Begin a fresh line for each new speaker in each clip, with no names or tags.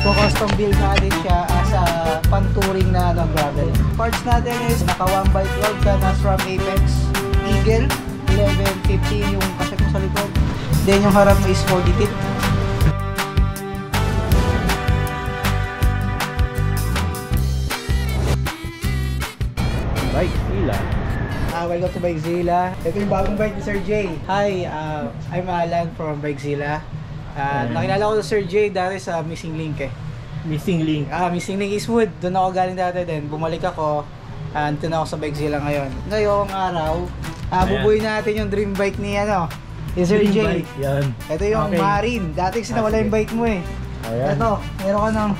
So custom build natin siya as a pan-touring na gravel. Parts natin is naka 1x12 ka na SRAM Apex Eagle 1150 yung kaset mo sa likod. Then yung harap mo is 40 tip.
Bikezilla.
Welcome to Bikezilla. Ito yung bagong bike ni Sir Jay. Hi, I'm Alan from Bikezilla. Nakilala ko si Sir Jay dati sa Missing Link eh.
Missing Link?
Missing Link Eastwood. Doon ako galing dati din. Bumalik ako. Andito na ako sa Bikezilla ngayon. Ngayong araw, bubuin natin yung dream bike ni Sir
Dream
Jay.
bike, yan.
Ito yung Marine. Dati kasi nawala yung bike mo eh.
Ayan.
Ito, meron ka ng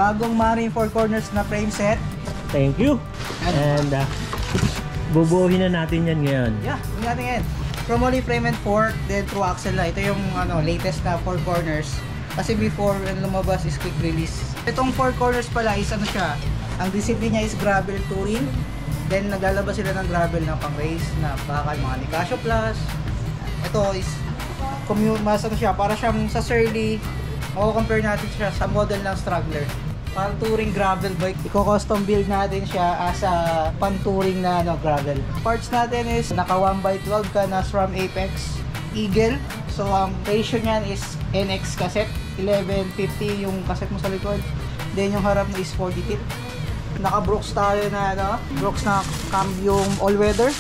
bagong Marine 4 corners na frame set.
Thank you. And bubuhin na natin yan ngayon.
Yeah, bubuhin natin yan. Chromoly frame and fork, then through axle na. Ito yung latest na 4 corners. Kasi before when lumabas is quick release. Itong 4 corners pala is siya. Ang discipline niya is gravel touring. Then naglalabas sila ng gravel na pang race na bakal mga Nicasio Plus. Ito is mas siya, para siyang sa Surly. Compare natin siya sa model ng Straggler. Pang touring gravel bike. Iko-custom build natin siya as a pan-touring na gravel. Parts natin is naka 1x12 ka na SRAM Apex Eagle. So ang ratio niyan is NX cassette 1150 yung cassette mo sa likod. Then yung harap mo is 40 tip. Naka Brooks tayo na Brooks na cambium all-weather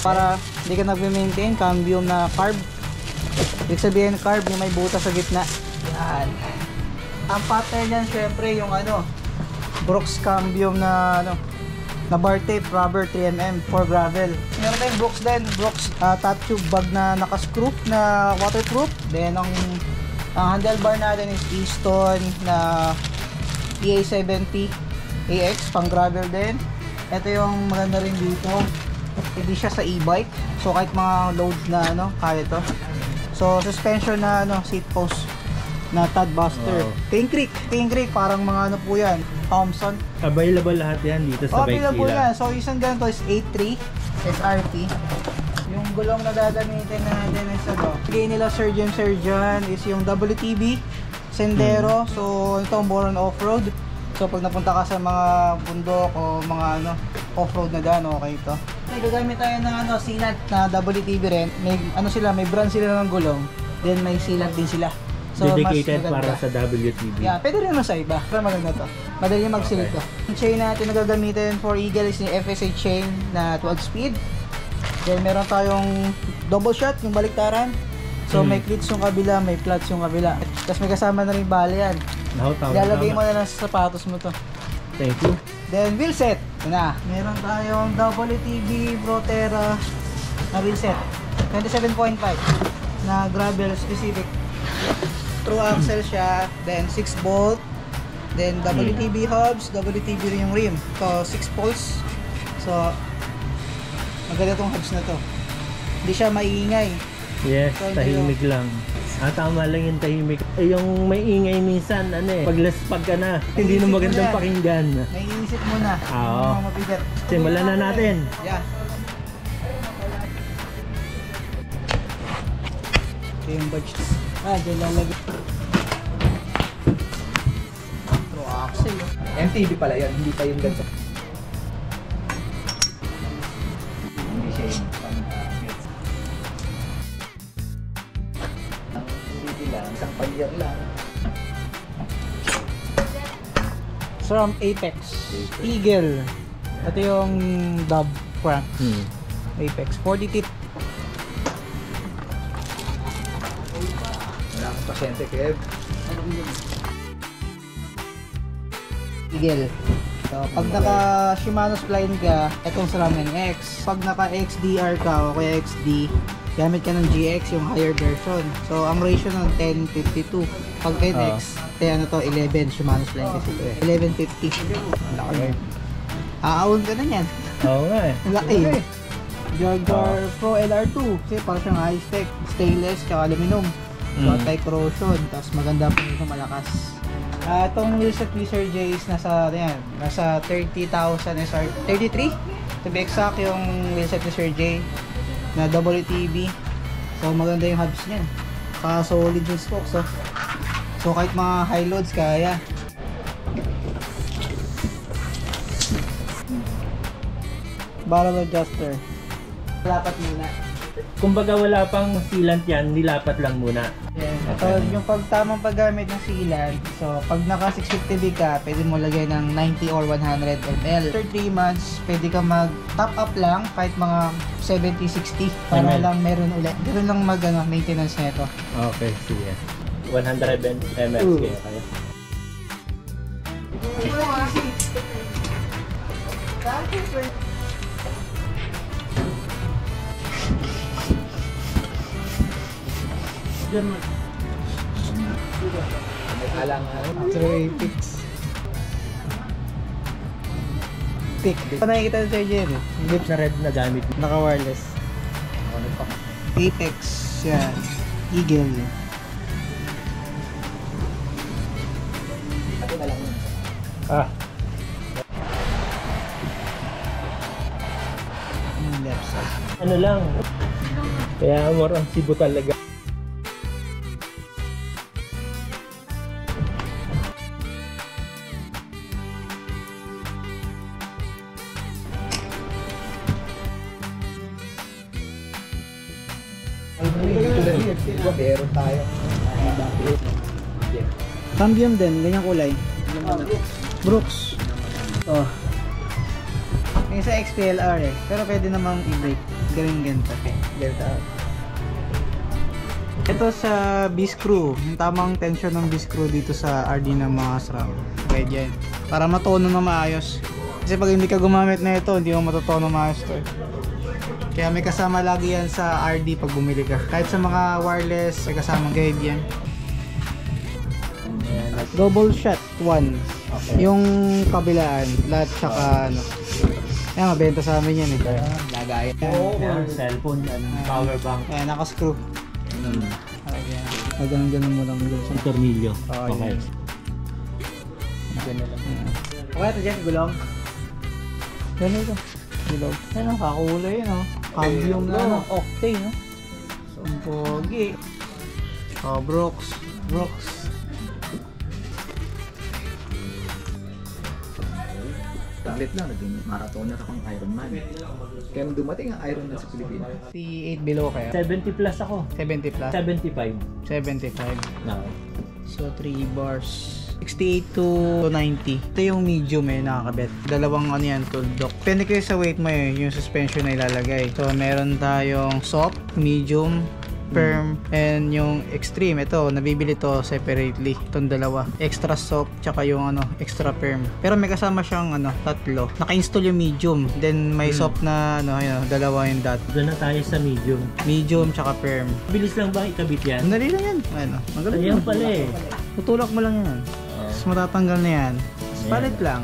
para hindi ka nagme-maintain. Cambium na carb. Ibig sabihin carb yung may butas sa gitna. Yan. Ang pattern niyan syempre yung Brooks cambium na na bar tape rubber 3mm for gravel. Meron tayong Brooks din, Brooks top tube bag na naka-screw na waterproof. Then ang handlebar natin is Easton na EA70 AX pang gravel din. Ito yung maganda rin dito. Hindi siya sa e-bike. So kahit mga load na kaya to. So suspension na seat post na Tadbuster.
Wow.
King Creek parang mga po yan. Thompson.
Available lahat yan dito sa Bikezilla.
Available yan. So isang ganito is 8.3 SRP. Yung gulong na gagamitin natin is bigay nila Surgeon is yung WTB Sendero. So ito more on off-road. So pag napunta ka sa mga bundok o mga off-road na daan, okay ito. May gagamit tayo ng sealant na WTB rin. May may brand sila ng gulong. Then may sealant din sila. So,
dedicated para sa WTB.
Yeah, pwede rin naman sa iba. Pero maganda to. Madali mag-select to. Yung chain natin na gagamitin for Eagle is yung FSA chain na 12 speed. Then meron tayong double shot, yung baliktaran. So may clips yung kabila, may flats yung kabila. Tapos may kasama na rin bala yan. Ilalagay mo na lang sa sapatos mo to.
Thank you.
Then wheel set. Ito na. Meron tayong WTB Proterra na wheel set. 27.5 na gravel specific. True axle siya, then 6 bolt, then WTB hubs, WTB rin yung rim. So 6 poles. So maganda tong hubs na to. Hindi siya maingay.
Yes, so, tahimik lang. Tama lang yung tahimik. Yung may ingay minsan, paglaspag ka na, hindi na magandang pakinggan.
May iisip mo na.
Oo.
Mabigat.
Simulan na natin.
Yeah. Ito yung badge. Diyan lalagay. True axle.
MTB pala yan, hindi pa yung ganito. Hindi siya yung pang-gets. Ang MTB lang, isang palyar lang.
SRAM Apex Eagle. Ito yung dub crank. Apex 40 tip.
Pasyente, Kev.
Eagle. So, pag naka Shimano spline ka, itong SRAM NX. Pag naka XDR ka o kaya XD, gamit ka ng GX, yung higher version. So, ang ratio ng 10:52. Pag NX, 11 Shimano spline kasi ito eh. 11:50. Laki. Aawon ka na yan.
Oo nga eh.
Laki. Jaguar Pro LR2. Kasi parang siyang high-tech, stainless, tsaka aluminum. So, anti-corrosion, tapos maganda po ito, malakas. Itong wheelset ni Sir Jay is nasa 30,000 SR, 33 to be exact yung wheelset ni Sir Jay na WTB. So maganda yung hubs niyan. Solid yung spokes. So kahit mga high loads kaya. Barrel adjuster. Dapat muna.
Kumbaga wala pang sealant yan, nilapat lang muna.
Yan.
Okay.
So, yung tamang paggamit ng sealant, so pag naka 650 ka, pwede mo lagay ng 90 or 100 ml. After 3 months, pwede ka mag top up lang kahit mga 70-60 para
ML.
lang meron ulit. Meron lang maintenance nito.
Okay, sige. 100 ml kaya kayo.
May alang-alang.
Actually, fix. Thick. Pa nakikita sa Jerry.
Lips na red na gamit.
Naka-wireless.
Ano pa?
Apex. Yan. Eagle.
Ito na lang yun.
Ah,
Left side.
ano lang. Kaya more ang Cebu talaga.
Diba meron tayong
Cambium din, ganyang kulay. Brooks. Oh. May isa XPLR eh. Pero pwede namang i-brake. Gawing ganito. Ito sa B-screw. Yung tamang tension ng B-screw dito sa RD ng mga SRAM. Kaya dyan. Para matono na maayos. Kasi pag hindi ka gumamit na ito, hindi mo matotono maayos to eh. Kaya may kasama lagi yan sa RD pag bumili ka. Kahit sa mga wireless, may kasamang guide yan. Double shot, 1.
Okay.
Yung kabilaan, lahat tsaka ano. Ayan, mabenta sa amin yan eh.
lagayan.
Yan, cellphone and power bank.
Ayan, naka-screw. Ayan. Ganun mo lang.
Ang tornilyo.
Oo,
Okay.
yan. Okay, ito dyan, gulong. Ganun ito. Gulong. Ayan, ang kakulay yun, oh. Cambium na, ano, octane, no? So, pogi. Oh, Brooks.
Saglit lang, naging marathoner akong Ironman. Kaya nung dumating ang Ironman sa Pilipinas.
58 below kaya?
70 plus ako.
70 plus?
75.
75.
No.
So, 3 bars. 68 to 90. Ito yung medium eh, nakakabit. Dalawang ano yan, tool dock. Depende kayo sa weight mo eh, yung suspension na ilalagay. So, meron tayong soft, medium, firm, and yung extreme. Ito, nabibili to separately. Itong dalawa. Extra soft, tsaka yung ano, extra firm. Pero may kasama siyang ano, tatlo. Naka-install yung medium. Then, may soft na ano, yun, dalawa yung dot.
Doon na tayo sa medium.
Medium, tsaka firm.
Bilis lang ba ikabit yan?
Madali lang yan. Ano, magaling
Ayan
lang.
pala eh.
Tutulak mo lang yan. Tapos matatanggal na yan. Tapos
Ayan.
palit lang.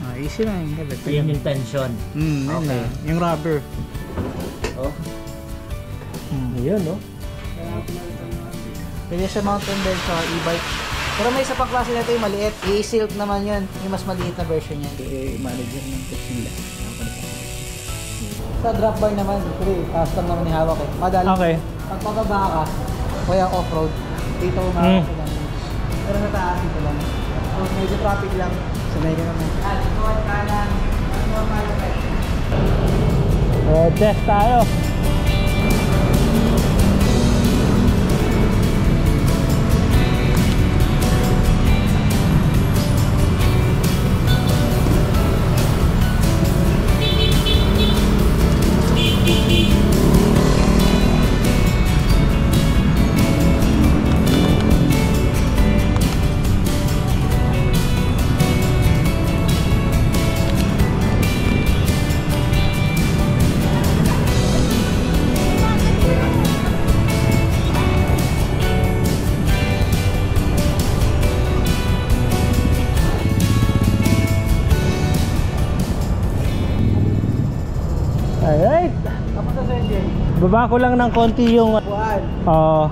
Ah, easy lang yung galit.
Ayan yung tension.
Yun
Okay.
na. Yung rubber.
Oh,
Ayan, no?
Pwede sa mountain bike sa e-bike. Pero may isa pang klase na ito yung maliit. E-silk naman yun. Yung mas maliit na version yan.
manager ng Tesla.
Sa drop bar naman, taas lang naman yung hawak eh. Madali.
Okay.
Pag pababa ka, o yung off-road, dito umawak ko lang. Pero nataas ito lang. So medyo traffic lang. Sanay ka naman. Likod, kanan.
Test tayo. Alright.
Tapos na sa engine.
Baba ko lang ng konti yung...
Buwan.
Oo.